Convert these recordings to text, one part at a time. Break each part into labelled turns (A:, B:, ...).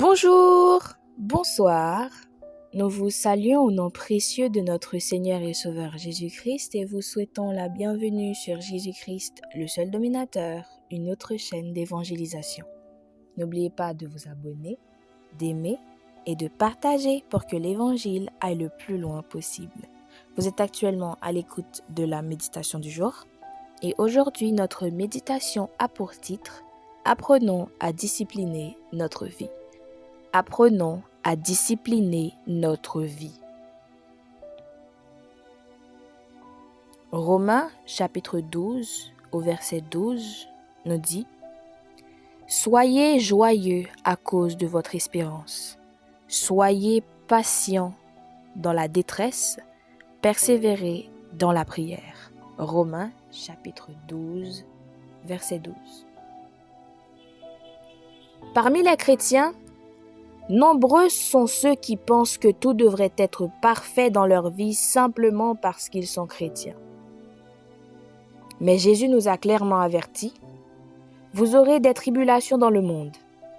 A: Bonjour, bonsoir. Nous vous saluons au nom précieux de notre Seigneur et Sauveur Jésus-Christ et vous souhaitons la bienvenue sur Jésus-Christ, le seul dominateur, une autre chaîne d'évangélisation. N'oubliez pas de vous abonner, d'aimer et de partager pour que l'évangile aille le plus loin possible. Vous êtes actuellement à l'écoute de la méditation du jour et aujourd'hui notre méditation a pour titre « Apprenons à discipliner notre vie ». Apprenons à discipliner notre vie. Romains chapitre 12 au verset 12 nous dit « Soyez joyeux à cause de votre espérance. Soyez patients dans la détresse, persévérez dans la prière. » Romains chapitre 12 verset 12. Parmi les chrétiens, nombreux sont ceux qui pensent que tout devrait être parfait dans leur vie simplement parce qu'ils sont chrétiens. Mais Jésus nous a clairement avertis, « Vous aurez des tribulations dans le monde,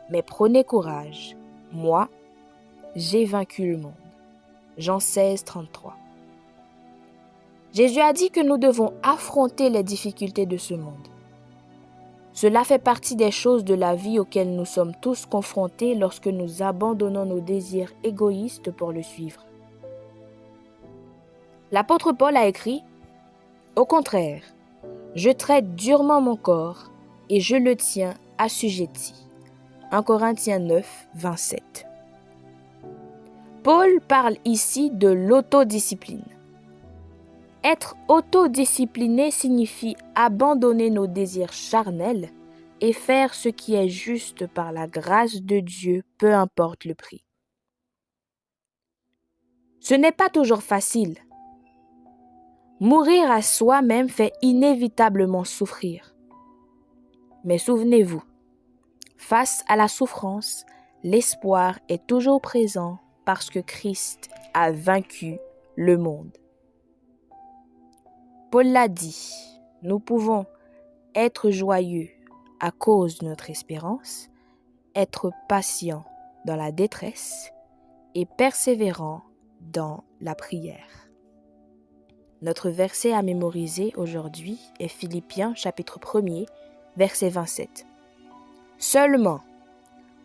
A: mais prenez courage. Moi, j'ai vaincu le monde. » Jean 16, 33. Jésus a dit que nous devons affronter les difficultés de ce monde. Cela fait partie des choses de la vie auxquelles nous sommes tous confrontés lorsque nous abandonnons nos désirs égoïstes pour le suivre. L'apôtre Paul a écrit « Au contraire, je traite durement mon corps et je le tiens assujetti. » 1 Corinthiens 9, 27. Paul parle ici de l'autodiscipline. Être autodiscipliné signifie abandonner nos désirs charnels et faire ce qui est juste par la grâce de Dieu, peu importe le prix. Ce n'est pas toujours facile. Mourir à soi-même fait inévitablement souffrir. Mais souvenez-vous, face à la souffrance, l'espoir est toujours présent parce que Christ a vaincu le monde. Paul l'a dit, nous pouvons être joyeux à cause de notre espérance, être patients dans la détresse et persévérants dans la prière. Notre verset à mémoriser aujourd'hui est Philippiens chapitre 1er, verset 27. Seulement,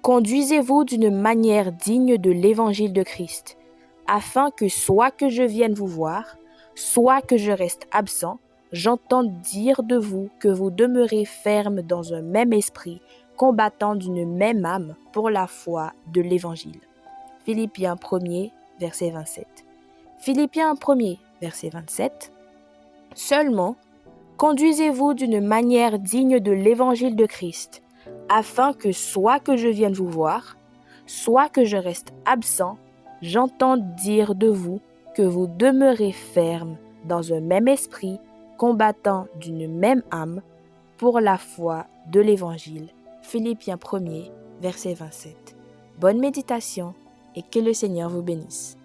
A: conduisez-vous d'une manière digne de l'évangile de Christ, afin que soit que je vienne vous voir, soit que je reste absent, j'entende dire de vous que vous demeurez ferme dans un même esprit, combattant d'une même âme pour la foi de l'Évangile. Philippiens 1er, verset 27. Philippiens 1er, verset 27. Seulement, conduisez-vous d'une manière digne de l'Évangile de Christ, afin que soit que je vienne vous voir, soit que je reste absent, j'entende dire de vous que vous demeurez ferme dans un même esprit, combattant d'une même âme pour la foi de l'Évangile. Philippiens 1er, verset 27. Bonne méditation et que le Seigneur vous bénisse.